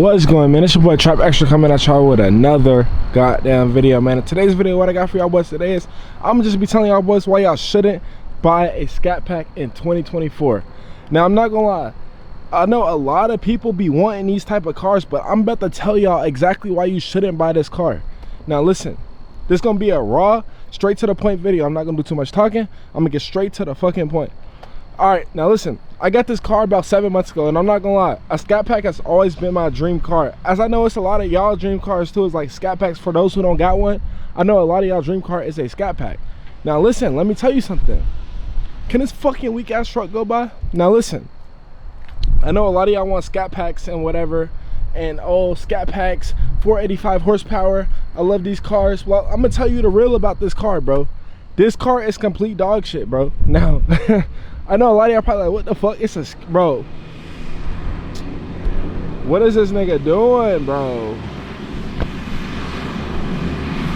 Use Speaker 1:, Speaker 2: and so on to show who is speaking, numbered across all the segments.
Speaker 1: What's going on, man? It's your boy Trap Extra coming at y'all with another goddamn video, man. In today's video, what I got for y'all boys today is I'm gonna just be telling y'all boys why y'all shouldn't buy a Scat Pack in 2024. Now, I'm not gonna lie, I know a lot of people be wanting these type of cars, but I'm about to tell y'all exactly why you shouldn't buy this car. Now listen, this is gonna be a raw, straight to the point video. I'm not gonna do too much talking. I'm gonna get straight to the fucking point. All right, now listen, I got this car about 7 months ago, and I'm not gonna lie, a Scat Pack has always been my dream car. As I know it's a lot of y'all dream cars too, it's like Scat Packs for those who don't got one. I know a lot of y'all dream car is a Scat Pack. Now listen, let me tell you something. Can this fucking weak ass truck go by? Now listen, I know a lot of y'all want Scat Packs and whatever, and oh, Scat Packs, 485 horsepower, I love these cars. Well, I'm gonna tell you the real about this car, bro. This car is complete dog shit, bro. Now, I know a lot of y'all probably like, what the fuck? It's a, bro. What is this nigga doing, bro?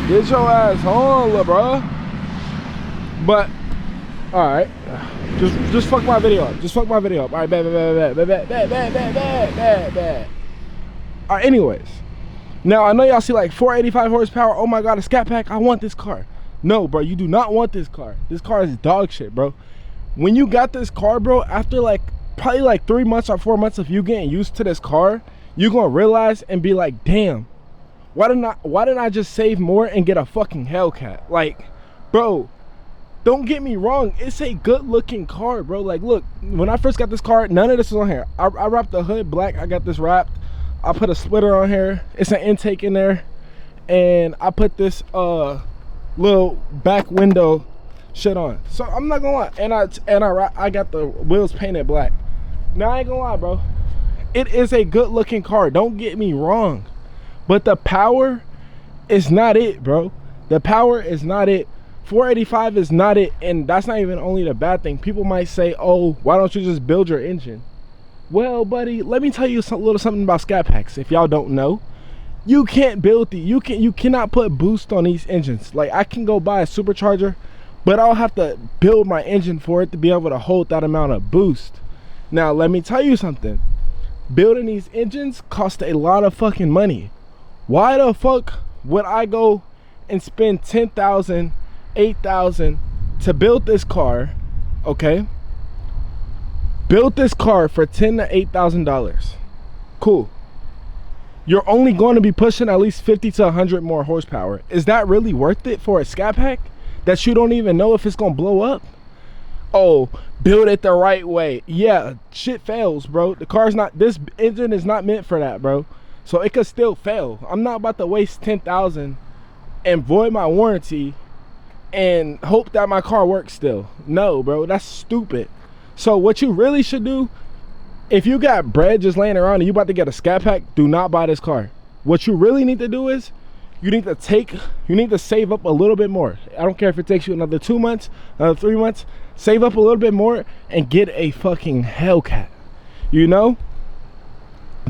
Speaker 1: Get your ass home, lil' bro. But, all right, just fuck my video up. Just fuck my video up. All right, bad. All right, anyways. Now, I know y'all see like 485 horsepower. Oh my God, a Scat Pack. I want this car. No, bro, you do not want this car. This car is dog shit, bro. When you got this car, bro, after like probably like 3 months or 4 months of you getting used to this car, you're gonna realize and be like, damn, why didn't I just save more and get a fucking Hellcat? Like, bro, don't get me wrong, it's a good looking car, bro. Like, look, when I first got this car, none of this was on here. I wrapped the hood black. I got this wrapped. I put a splitter on here. It's an intake in there, and I put this little back window shit on. So I'm not gonna lie, and I got the wheels painted black. Now I ain't gonna lie, bro, it is a good looking car, don't get me wrong, but the power is not it, bro. The power is not it. 485 is not it. And that's not even only the bad thing. People might say, oh, why don't you just build your engine? Well, buddy, let me tell you a little something about Scat Packs. If y'all don't know, you can't build you cannot put boost on these engines. Like, I can go buy a supercharger, but I'll have to build my engine for it to be able to hold that amount of boost. Now, let me tell you something. Building these engines cost a lot of fucking money. Why the fuck would I go and spend $10,000, $8,000 to build this car, okay? Build this car for $10,000 to $8,000. Cool. You're only going to be pushing at least 50 to 100 more horsepower. Is that really worth it for a Scat Pack that you don't even know if it's gonna blow up? Oh, build it the right way. Yeah, shit fails, bro. The car's not, this engine is not meant for that, bro. So it could still fail. I'm not about to waste $10,000 and void my warranty and hope that my car works still. No, bro, that's stupid. So what you really should do, if you got bread just laying around and you about to get a Scat Pack, do not buy this car. What you really need to do is you need to save up a little bit more. I don't care if it takes you another 2 months, another 3 months, save up a little bit more and get a fucking Hellcat. You know,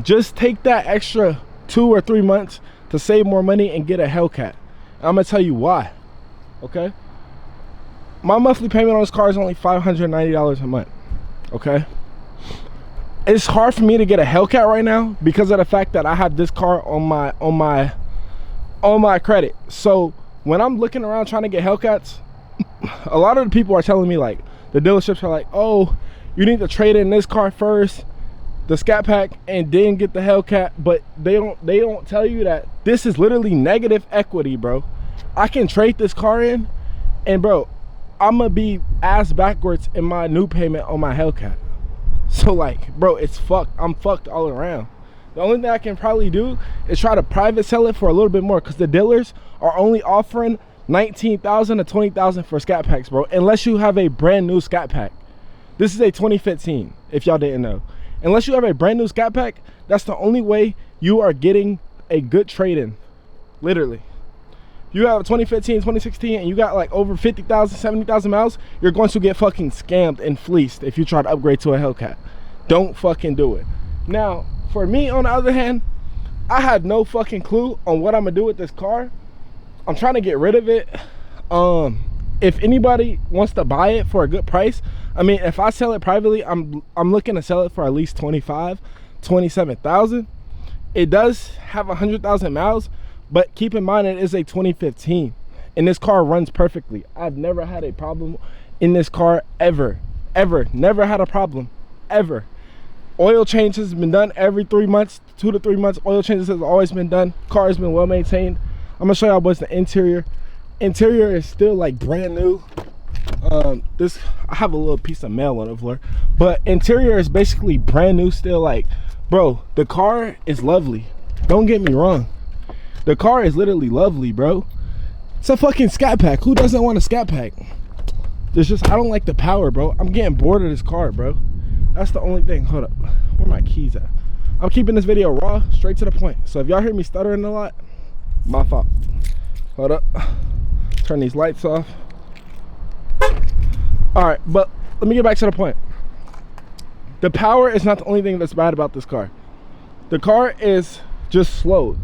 Speaker 1: just take that extra 2 or 3 months to save more money and get a Hellcat. I'm gonna tell you why. Okay, my monthly payment on this car is only $590 a month. Okay, it's hard for me to get a Hellcat right now because of the fact that I have this car on my credit. So when I'm looking around trying to get Hellcats, a lot of the people are telling me, like, the dealerships are like, oh, you need to trade in this car first, the Scat Pack, and then get the Hellcat. But they don't tell you that this is literally negative equity, bro. I can trade this car in, and bro, I'm gonna be ass backwards in my new payment on my Hellcat. So like, bro, it's fucked. I'm fucked all around. The only thing I can probably do is try to private sell it for a little bit more, because the dealers are only offering $19,000 to $20,000 for Scat Packs, bro, unless you have a brand new Scat Pack. This is a 2015, if y'all didn't know. Unless you have a brand new Scat Pack, that's the only way you are getting a good trade-in, literally. You have a 2015, 2016, and you got like over 50,000, 70,000 miles, you're going to get fucking scammed and fleeced if you try to upgrade to a Hellcat. Don't fucking do it. Now, for me, on the other hand, I had no fucking clue on what I'm gonna do with this car. I'm trying to get rid of it. If anybody wants to buy it for a good price, I mean, if I sell it privately, I'm looking to sell it for at least 27,000. It does have 100,000 miles, but keep in mind it is a 2015 and this car runs perfectly. I've never had a problem in this car ever. Never had a problem ever. Oil change has been done every 3 months, 2 to 3 months. Oil changes has always been done. Car has been well maintained. I'm gonna show y'all boys the interior. Interior is still like brand new. This, I have a little piece of mail on the floor, but interior is basically brand new still. Like, bro, the car is lovely, don't get me wrong. The car is literally lovely, bro. It's a fucking Scat Pack. Who doesn't want a Scat Pack? There's just, I don't like the power, bro. I'm getting bored of this car, bro. That's the only thing. Hold up, where my keys at? I'm keeping this video raw, straight to the point. So if y'all hear me stuttering a lot, my fault. Hold up, turn these lights off. All right, but let me get back to the point. The power is not the only thing that's bad about this car. The car is just slow,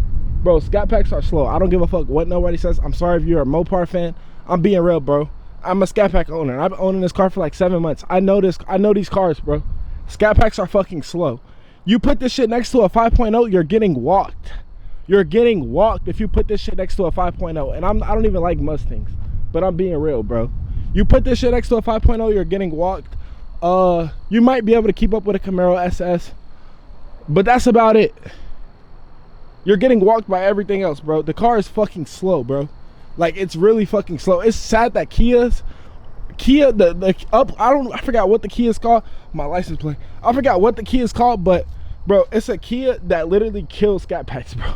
Speaker 1: bro. Scat Packs are slow. I don't give a fuck what nobody says. I'm sorry if you're a Mopar fan. I'm being real, bro. I'm a Scat Pack owner. I've been owning this car for like 7 months. I know this. I know these cars, bro. Scat Packs are fucking slow. You put this shit next to a 5.0, you're getting walked. You're getting walked if you put this shit next to a 5.0. And I don't even like Mustangs, but I'm being real, bro. You put this shit next to a 5.0, you're getting walked. You might be able to keep up with a Camaro SS, but that's about it. You're getting walked by everything else, bro. The car is fucking slow, bro. Like, it's really fucking slow. It's sad that I forgot what the Kia is called. My license plate. I forgot what the Kia is called, but bro, it's a Kia that literally kills Scat Packs, bro.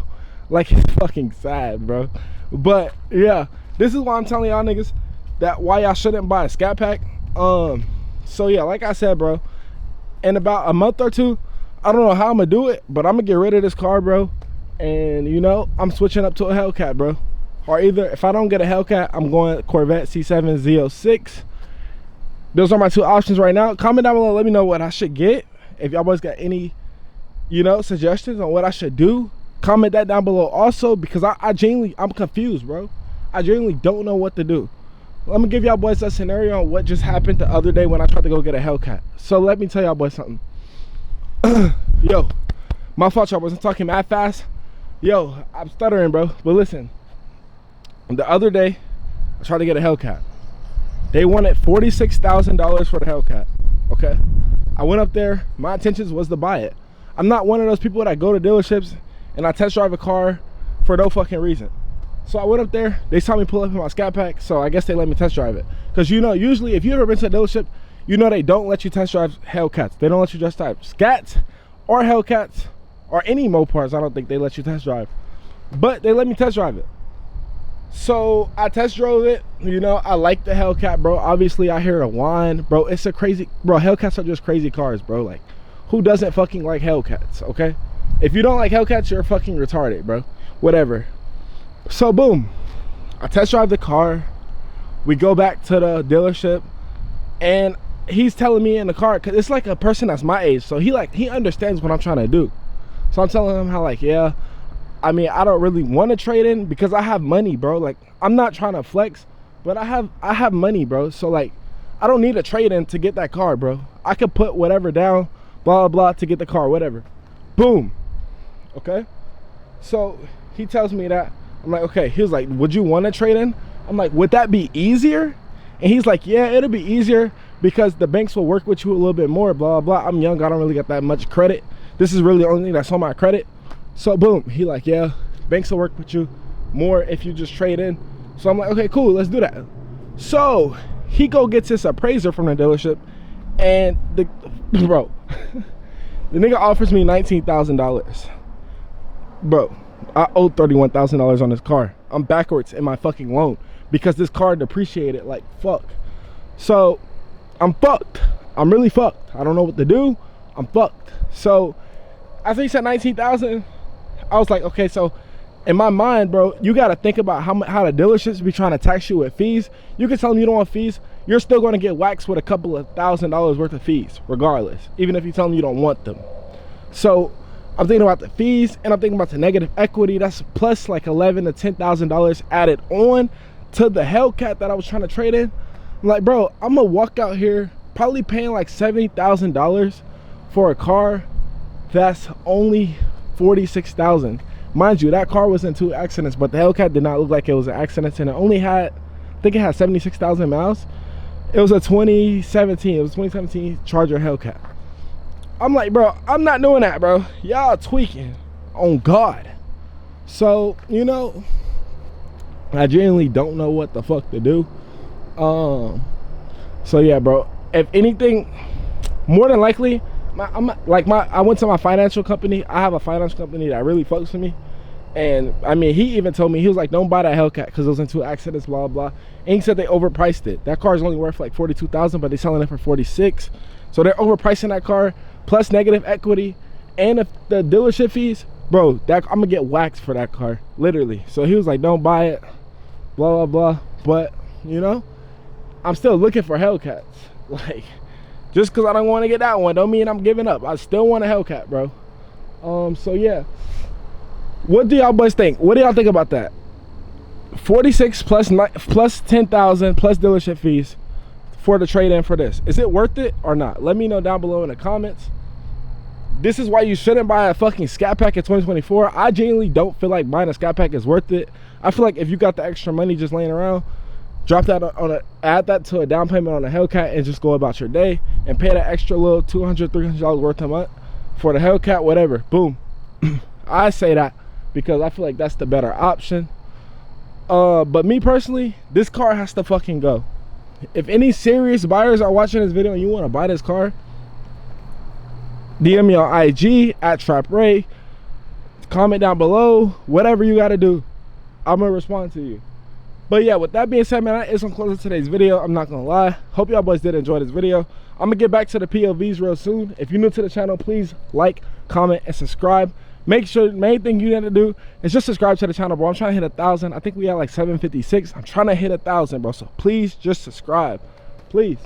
Speaker 1: Like, it's fucking sad, bro. But yeah, this is why I'm telling y'all niggas that why y'all shouldn't buy a Scat Pack. So yeah, like I said, bro, in about a month or two, I don't know how I'm gonna do it, but I'm gonna get rid of this car, bro. And you know, I'm switching up to a Hellcat, bro. Or either, if I don't get a Hellcat, I'm going Corvette C7 Z06. Those are my two options right now. Comment down below, let me know what I should get. If y'all boys got any, you know, suggestions on what I should do, comment that down below also, because I'm confused, bro. I genuinely don't know what to do. Let me give y'all boys a scenario on what just happened the other day when I tried to go get a Hellcat. So let me tell y'all boys something. Yo, my fault, y'all boys. I'm talking mad fast. Yo, I'm stuttering, bro. But listen, the other day I tried to get a Hellcat. They wanted $46,000 for the Hellcat. Okay, I went up there. My intentions was to buy it. I'm not one of those people that go to dealerships and I test drive a car for no fucking reason. So I went up there, they saw me pull up in my Scat Pack, so I guess they let me test drive it. Because you know, usually if you've ever been to a dealership, you know they don't let you test drive Hellcats. They don't let you test drive Scats or Hellcats or any Mopars. I don't think they let you test drive. But they let me test drive it. So I test drove it, you know, I like the Hellcat, bro. Obviously I hear the whine, bro. It's a crazy, bro, Hellcats are just crazy cars, bro. Like, who doesn't fucking like Hellcats, okay? If you don't like Hellcats, you're fucking retarded, bro. Whatever. So boom, I test drive the car. We go back to the dealership and he's telling me in the car, cause it's like a person that's my age, so he understands what I'm trying to do. So I'm telling him how, like, yeah, I mean, I don't really want to trade in because I have money, bro. Like, I'm not trying to flex, but I have money, bro. So like, I don't need a trade in to get that car, bro. I could put whatever down, blah blah, to get the car, whatever. Boom. Okay, so he tells me that. I'm like, okay. He was like, would you want to trade in? I'm like, would that be easier? And he's like, yeah, it'll be easier because the banks will work with you a little bit more, blah blah. I'm young, I don't really got that much credit. This is really the only thing that's on my credit. So boom, he like, yeah, banks will work with you more if you just trade in. So I'm like, okay, cool, let's do that. So he gets his appraiser from the dealership, and the bro, the nigga offers me $19,000. Bro, I owe $31,000 on this car. I'm backwards in my fucking loan because this car depreciated like fuck. So I'm fucked. I'm really fucked. I don't know what to do. I'm fucked. So after he said $19,000, I was like, okay, so in my mind, bro, you got to think about how the dealerships be trying to tax you with fees. You can tell them you don't want fees. You're still going to get waxed with a couple of $1,000s worth of fees regardless, even if you tell them you don't want them. So I'm thinking about the fees, and I'm thinking about the negative equity. That's plus like $11,000 to $10,000 added on to the Hellcat that I was trying to trade in. I'm like, bro, I'm gonna walk out here probably paying like $70,000 for a car that's only $46,000. Mind you, that car was in 2 accidents, but the Hellcat did not look like it was an accident, and it only had, I think it had 76,000 miles. It was a 2017 Charger Hellcat. I'm like, bro, I'm not doing that, bro. Y'all tweaking on God. So, you know, I genuinely don't know what the fuck to do. So yeah, bro, if anything, more than likely, I went to my financial company. I have a financial company that really fucks with me. And I mean, he even told me, he was like, don't buy that Hellcat because it was in 2 accidents, blah, blah. And he said they overpriced it. That car is only worth like 42,000, but they're selling it for 46. So they're overpricing that car, plus negative equity. And if the dealership fees, bro, I'm gonna get waxed for that car, literally. So he was like, don't buy it, blah, blah, blah. But, you know, I'm still looking for Hellcats. Like, just because I don't want to get that one don't mean I'm giving up. I still want a Hellcat, bro. So yeah. What do y'all boys think? What do y'all think about that? 46 plus 10,000 plus dealership fees for the trade-in for this. Is it worth it or not? Let me know down below in the comments. This is why you shouldn't buy a fucking Scat Pack in 2024. I genuinely don't feel like buying a Scat Pack is worth it. I feel like if you got the extra money just laying around, drop that add that to a down payment on a Hellcat and just go about your day and pay that extra little $200, $300 worth a month for the Hellcat, whatever. Boom. I say that because I feel like that's the better option. But me personally, this car has to fucking go. If any serious buyers are watching this video and you want to buy this car, DM me on IG at TrapRay. Comment down below. Whatever you got to do, I'm gonna respond to you. But yeah, with that being said, man, that is gonna close today's video. I'm not gonna lie. Hope y'all boys did enjoy this video. I'm gonna get back to the POVs real soon. If you're new to the channel, please like, comment, and subscribe. Make sure, main thing you need to do is just subscribe to the channel, bro. I'm trying to hit 1,000. I think we had like 756. I'm trying to hit 1,000, bro. So please just subscribe, please.